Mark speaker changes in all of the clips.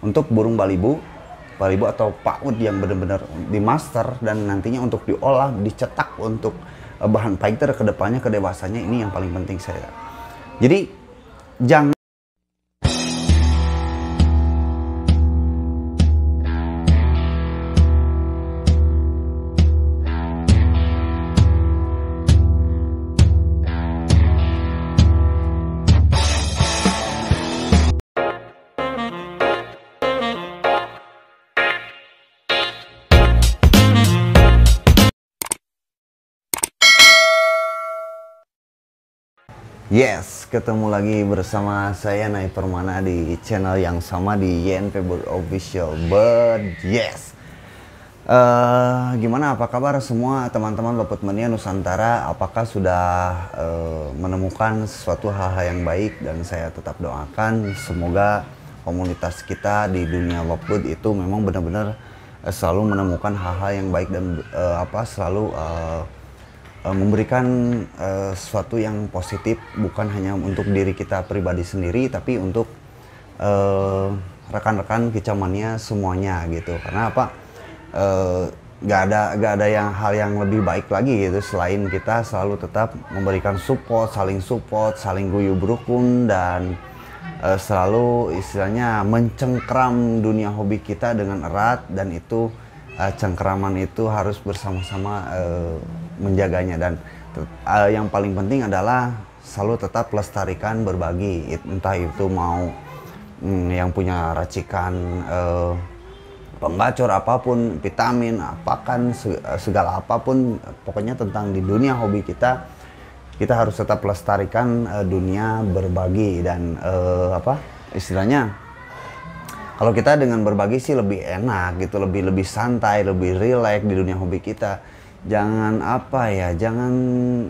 Speaker 1: untuk burung balibo, atau paut yang benar-benar dimaster dan nantinya untuk diolah, dicetak untuk bahan fighter kedepannya, kedewasanya, ini yang paling penting saya. Jadi jangan Yes, ketemu lagi bersama saya Nay Permana di channel yang sama di YNP Bird Official. But yes, gimana, apa kabar semua teman-teman Loput Mania Nusantara? Apakah sudah menemukan sesuatu hal-hal yang baik? Dan saya tetap doakan semoga komunitas kita di dunia Loput itu memang benar-benar selalu menemukan hal-hal yang baik dan selalu memberikan sesuatu yang positif, bukan hanya untuk diri kita pribadi sendiri, tapi untuk rekan-rekan kicau mania semuanya gitu. Karena apa? Gak ada yang hal yang lebih baik lagi gitu selain kita selalu tetap memberikan support, saling guyup berukun, dan selalu istilahnya mencengkram dunia hobi kita dengan erat, dan itu cengkraman itu harus bersama-sama menjaganya. Dan yang paling penting adalah selalu tetap lestarikan, berbagi, entah itu mau yang punya racikan pembacor apapun, vitamin apakan, segala apapun, pokoknya tentang di dunia hobi kita harus tetap lestarikan dunia berbagi. Dan istilahnya kalau kita dengan berbagi sih lebih enak gitu, lebih santai, lebih rileks di dunia hobi kita. Jangan jangan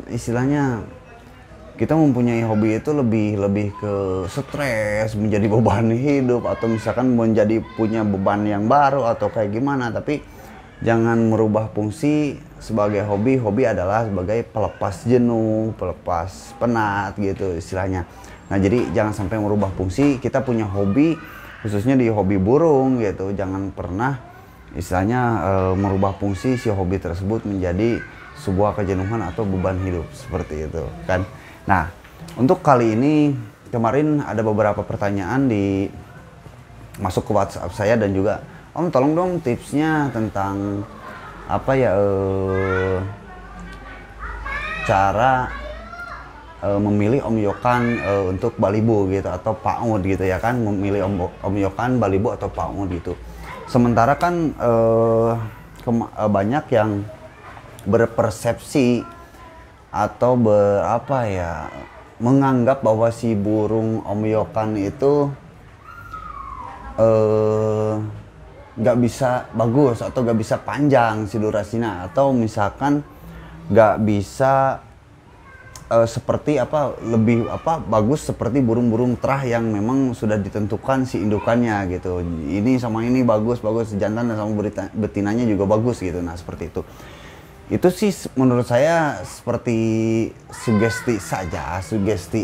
Speaker 1: istilahnya kita mempunyai hobi itu lebih ke stres, menjadi beban hidup, atau misalkan menjadi punya beban yang baru atau kayak gimana. Tapi jangan merubah fungsi sebagai hobi. Hobi adalah sebagai pelepas jenuh, pelepas penat gitu istilahnya. Nah, jadi jangan sampai merubah fungsi. Kita punya hobi, khususnya di hobi burung gitu, jangan pernah istilahnya merubah fungsi si hobi tersebut menjadi sebuah kejenuhan atau beban hidup seperti itu kan. Nah, untuk kali ini, kemarin ada beberapa pertanyaan masuk ke WhatsApp saya, dan juga Om tolong dong tipsnya tentang cara memilih omyokan untuk balibo gitu atau paut gitu ya kan, memilih omyokan balibo atau paut gitu. Sementara kan banyak yang berpersepsi atau menganggap bahwa si burung omyokan itu nggak bisa bagus atau nggak bisa panjang si durasinya, atau misalkan nggak bisa seperti lebih bagus seperti burung-burung terah yang memang sudah ditentukan si indukannya gitu. Ini sama ini bagus, jantan sama betinanya juga bagus gitu. Nah, seperti itu. Itu sih menurut saya seperti sugesti saja, sugesti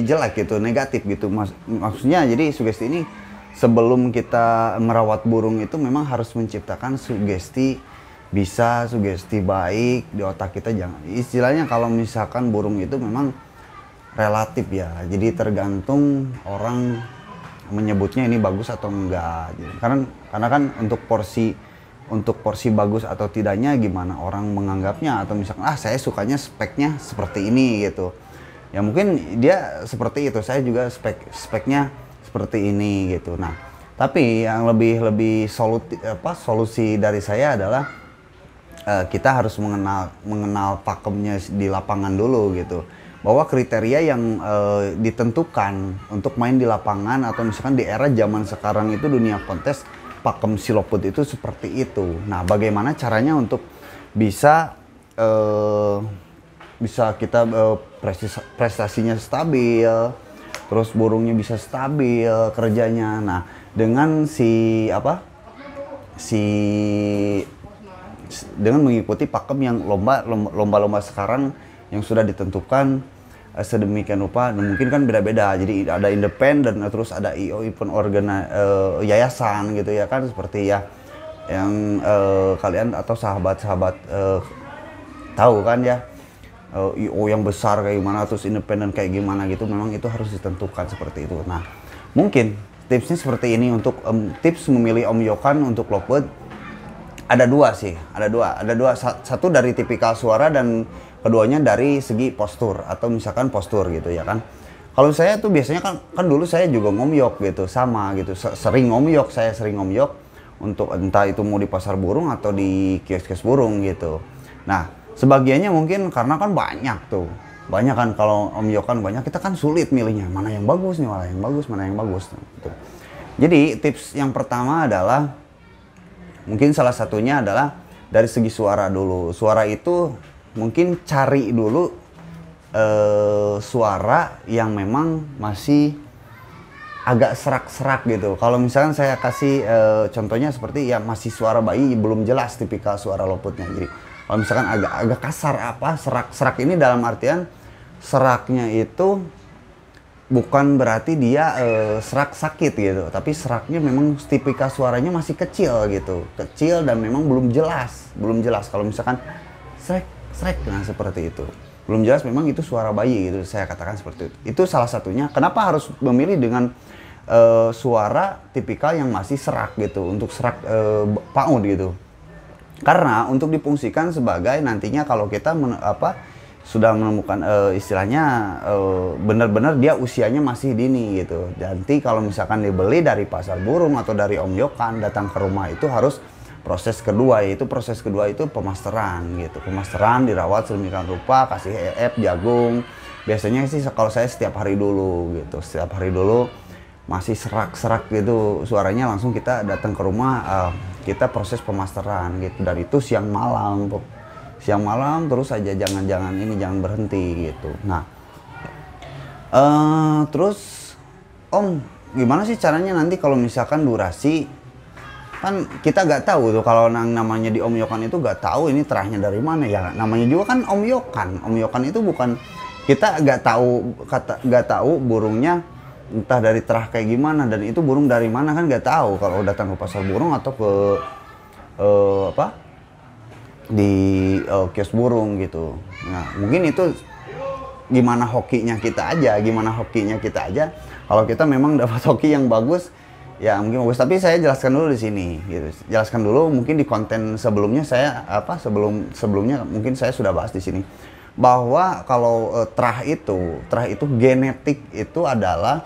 Speaker 1: jelek gitu, negatif gitu. Maksudnya jadi sugesti ini sebelum kita merawat burung itu memang harus menciptakan sugesti baik di otak kita. Jangan istilahnya, kalau misalkan burung itu memang relatif ya, jadi tergantung orang menyebutnya ini bagus atau enggak. Karena kan untuk porsi bagus atau tidaknya gimana orang menganggapnya, atau misalkan saya sukanya speknya seperti ini gitu ya, mungkin dia seperti itu, saya juga speknya seperti ini gitu. Nah, tapi yang lebih solusi dari saya adalah kita harus mengenal pakemnya di lapangan dulu gitu, bahwa kriteria yang ditentukan untuk main di lapangan, atau misalkan di era zaman sekarang itu dunia kontes pakem siloput itu seperti itu. Nah, bagaimana caranya untuk bisa kita prestasinya stabil, terus burungnya bisa stabil kerjanya. Nah, dengan dengan mengikuti pakem yang lomba-lomba sekarang yang sudah ditentukan sedemikian rupa. Dan mungkin kan beda-beda, jadi ada independen terus ada IO event yayasan gitu ya kan, seperti ya yang kalian atau sahabat-sahabat tahu kan ya, IO yang besar kayak gimana, terus independen kayak gimana gitu, memang itu harus ditentukan seperti itu. Nah, mungkin tipsnya seperti ini untuk tips memilih Om Yokan untuk Lockwood. Ada dua sih, ada dua. Satu dari tipikal suara dan keduanya dari segi postur atau misalkan postur gitu ya kan. Kalau saya tuh biasanya kan dulu saya juga ngomyok gitu, sama gitu, sering ngomyok, saya sering ngomyok untuk entah itu mau di pasar burung atau di kios-kios burung gitu. Nah, sebagiannya mungkin karena kan banyak tuh. Banyak kan kalau Om Yokan banyak, kita kan sulit milihnya. Mana yang bagus nih, mana yang bagus, mana yang bagus. Gitu. Jadi tips yang pertama adalah, mungkin salah satunya adalah dari segi suara dulu. Suara itu mungkin cari dulu suara yang memang masih agak serak-serak gitu. Kalau misalkan saya kasih contohnya seperti ya masih suara bayi, belum jelas tipikal suara Loputnya. Jadi kalau misalkan agak kasar apa, serak ini dalam artian seraknya itu bukan berarti dia serak sakit gitu, tapi seraknya memang tipikal suaranya masih kecil gitu, kecil dan memang belum jelas. Kalau misalkan srek, nah seperti itu. Belum jelas, memang itu suara bayi gitu, saya katakan seperti itu. Itu salah satunya. Kenapa harus memilih dengan suara tipikal yang masih serak gitu, untuk serak PAUD gitu. Karena untuk difungsikan sebagai nantinya kalau kita sudah menemukan istilahnya benar-benar dia usianya masih dini gitu. Nanti kalau misalkan dibeli dari pasar burung atau dari Om Yokan, datang ke rumah itu harus proses kedua, yaitu proses kedua itu pemasteran gitu. Pemasteran, dirawat sedemikian rupa, kasih jagung. Biasanya sih kalau saya setiap hari dulu gitu, setiap hari dulu. Masih serak-serak gitu suaranya, langsung kita datang ke rumah, kita proses pemasteran gitu. Dan itu siang malam terus aja, jangan berhenti gitu. Nah, terus Om, gimana sih caranya nanti kalau misalkan durasi, kan kita nggak tahu tuh kalau namanya di Om Yokan itu nggak tahu ini terahnya dari mana ya. Namanya juga kan Om Yokan itu bukan, kita nggak tahu burungnya entah dari terah kayak gimana, dan itu burung dari mana kan nggak tahu kalau datang ke pasar burung atau ke di kios burung gitu. Nah, mungkin itu gimana hokinya kita aja. Kalau kita memang dapat hoki yang bagus, ya mungkin bagus. Tapi saya jelaskan dulu di sini gitu. Jelaskan dulu mungkin di konten sebelumnya saya sebelumnya mungkin saya sudah bahas di sini bahwa kalau terah itu genetik itu adalah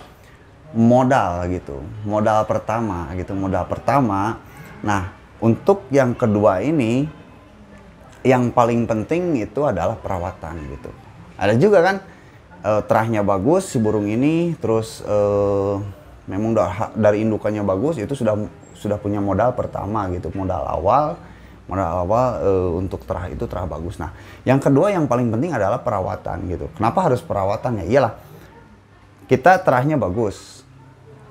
Speaker 1: modal gitu, modal pertama. Nah, untuk yang kedua ini, yang paling penting itu adalah perawatan gitu. Ada juga kan terahnya bagus si burung ini, terus memang dari indukannya bagus, itu sudah punya modal pertama gitu, modal awal untuk terah itu terah bagus. Nah, yang kedua yang paling penting adalah perawatan gitu. Kenapa harus perawatan? Ya iyalah, kita terahnya bagus,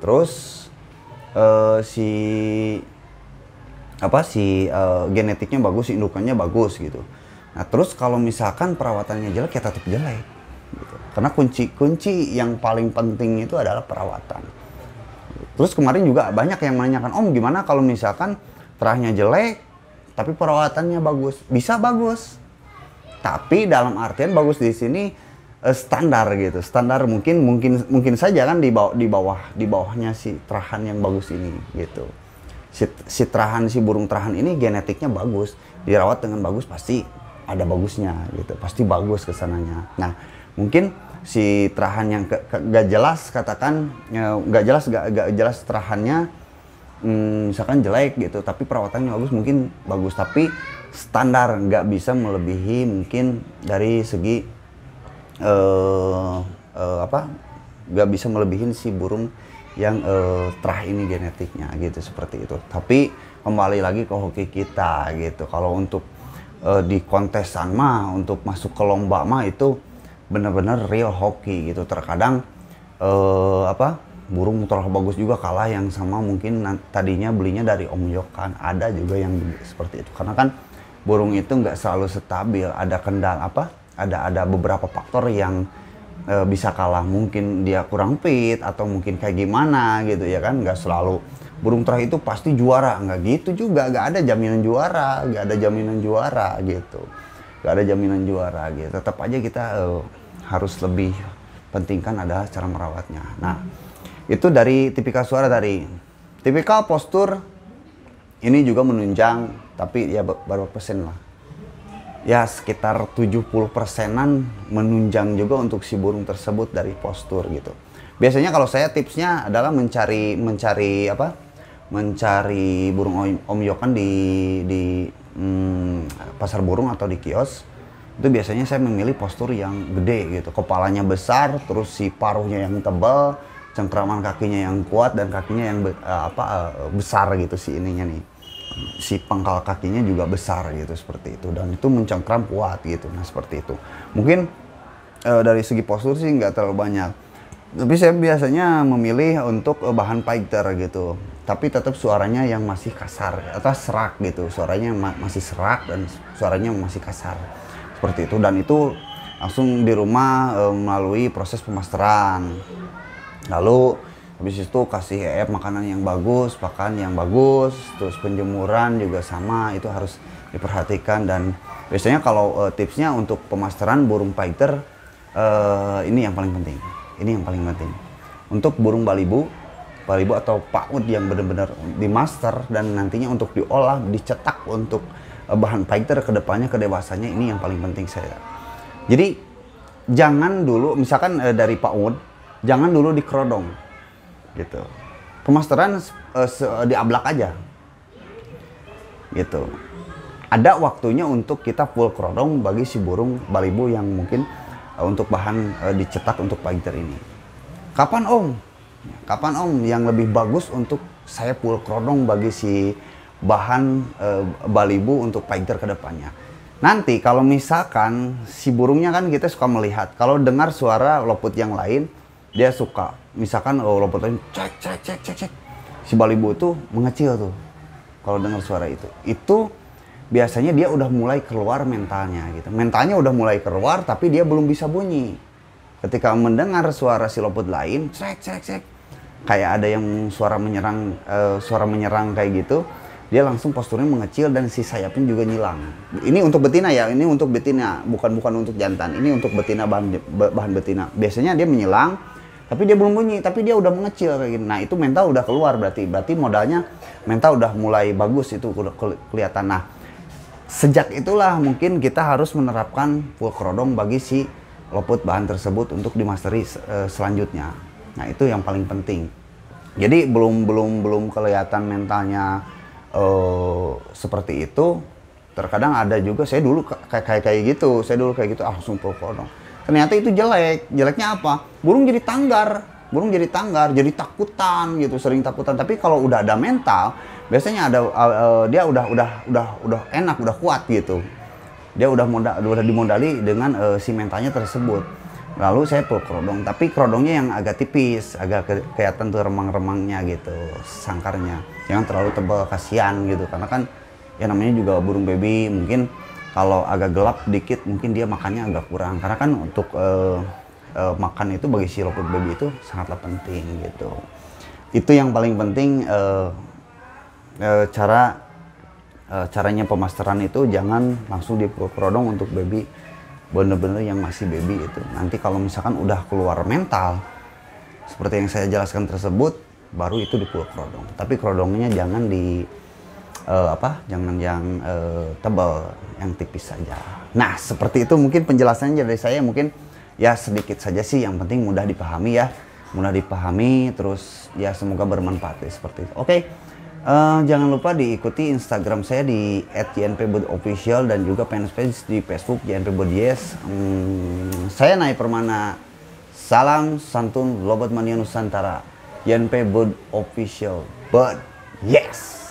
Speaker 1: terus genetiknya bagus, indukannya bagus gitu. Nah, terus kalau misalkan perawatannya jelek, ya tetap jelek gitu. Karena kunci yang paling penting itu adalah perawatan. Terus kemarin juga banyak yang menanyakan, Om gimana kalau misalkan terahnya jelek tapi perawatannya bagus? Bisa bagus, tapi dalam artian bagus di sini standar gitu. Standar mungkin saja kan di bawahnya si terahan yang bagus ini gitu. Si burung terahan ini genetiknya bagus, dirawat dengan bagus, pasti ada bagusnya gitu, pasti bagus kesananya. Nah, mungkin si terahan yang gak jelas, katakan gak jelas terahannya, misalkan jelek gitu, tapi perawatannya bagus, tapi standar nggak bisa melebihi mungkin dari segi nggak bisa melebihin si burung yang terah ini genetiknya gitu, seperti itu. Tapi kembali lagi ke hoki kita gitu. Kalau untuk di kontesan mah, untuk masuk ke lomba mah itu benar-benar real hoki gitu. Terkadang burung terlalu bagus juga kalah yang sama mungkin tadinya belinya dari Om Yokan. Ada juga yang seperti itu, karena kan burung itu nggak selalu stabil, ada kendala ada beberapa faktor yang bisa kalah, mungkin dia kurang fit atau mungkin kayak gimana gitu ya kan. Nggak selalu burung terakhir itu pasti juara, nggak gitu juga, nggak ada jaminan juara, nggak ada jaminan juara gitu, nggak ada jaminan juara gitu. Tetap aja kita harus lebih pentingkan adalah cara merawatnya. Nah, itu dari tipikal suara tadi. Tipikal postur ini juga menunjang, tapi ya berapa persen lah. Ya sekitar 70%-an menunjang juga untuk si burung tersebut dari postur gitu. Biasanya kalau saya tipsnya adalah mencari burung omyokan di pasar burung atau di kios. Itu biasanya saya memilih postur yang gede gitu, kepalanya besar, terus si paruhnya yang tebal, cengkraman kakinya yang kuat, dan kakinya yang besar gitu, si ininya nih, si pangkal kakinya juga besar gitu, seperti itu, dan itu mencengkram kuat gitu. Nah seperti itu. Mungkin dari segi postur sih nggak terlalu banyak, tapi saya biasanya memilih untuk bahan fighter gitu, tapi tetap suaranya yang masih kasar atau serak gitu, suaranya masih serak dan suaranya masih kasar seperti itu. Dan itu langsung di rumah melalui proses pemasteran, lalu habis itu kasih makanan yang bagus, pakan yang bagus, terus penjemuran juga sama, itu harus diperhatikan. Dan biasanya kalau tipsnya untuk pemasteran burung fighter, ini yang paling penting. Ini yang paling penting. Untuk burung balibu atau paut yang benar-benar dimaster dan nantinya untuk diolah, dicetak untuk bahan fighter kedepannya, kedewasanya, ini yang paling penting saya. Jadi jangan dulu, misalkan dari paut, jangan dulu dikerodong gitu. Pemasteran diablak aja gitu. Ada waktunya untuk kita full kerodong bagi si burung balibu yang mungkin untuk bahan dicetak untuk fighter ini. Kapan om? Kapan om yang lebih bagus untuk saya full kerodong bagi si bahan balibu untuk fighter kedepannya? Nanti kalau misalkan si burungnya kan kita suka melihat, kalau dengar suara loput yang lain, dia suka, misalkan loput lain cek, si balibu itu mengecil tuh kalau dengar suara itu biasanya dia udah mulai keluar mentalnya gitu. Mentalnya udah mulai keluar tapi dia belum bisa bunyi. Ketika mendengar suara si loput lain, cek, kayak ada yang suara menyerang kayak gitu, dia langsung posturnya mengecil dan si sayapnya juga nyilang. Ini untuk betina ya, ini untuk betina, bukan untuk jantan. Ini untuk betina, bahan betina. Biasanya dia menyilang, tapi dia belum bunyi, tapi dia udah mengecil kayak gini. Nah itu mental udah keluar, berarti modalnya mental udah mulai bagus, itu udah kelihatan. Nah sejak itulah mungkin kita harus menerapkan full kerodong bagi si loput bahan tersebut untuk dimasteri selanjutnya. Nah itu yang paling penting. Jadi belum kelihatan mentalnya seperti itu. Terkadang ada juga, saya dulu kayak gitu, langsung full kerodong. Ternyata itu jelek. Jeleknya apa? Burung jadi tanggar, jadi takutan gitu, sering takutan. Tapi kalau udah ada mental, biasanya dia udah enak, udah kuat gitu. Dia udah dimodali dengan si mentalnya tersebut. Lalu saya full kerodong, tapi kerodongnya yang agak tipis, agak kelihatan tuh remang-remangnya gitu, sangkarnya. Jangan terlalu tebal, kasihan gitu. Karena kan ya namanya juga burung baby, mungkin kalau agak gelap dikit mungkin dia makannya agak kurang. Karena kan untuk makan itu bagi si loput baby itu sangatlah penting gitu. Itu yang paling penting. Caranya pemasteran itu jangan langsung dikerodong untuk baby, bener-bener yang masih baby itu. Nanti kalau misalkan udah keluar mental seperti yang saya jelaskan tersebut, baru itu full kerodong. Tapi kerodongnya jangan jangan yang tebal, yang tipis saja. Nah seperti itu mungkin penjelasannya dari saya, mungkin ya sedikit saja sih, yang penting mudah dipahami ya, terus ya semoga bermanfaat ya, seperti itu. Oke. Jangan lupa diikuti Instagram saya di @jnpbudofficial dan juga fanpage di Facebook jnpbudyes. Saya Nai Permana. Salam santun Lobot Mania Nusantara. JNP Bud Official. But yes.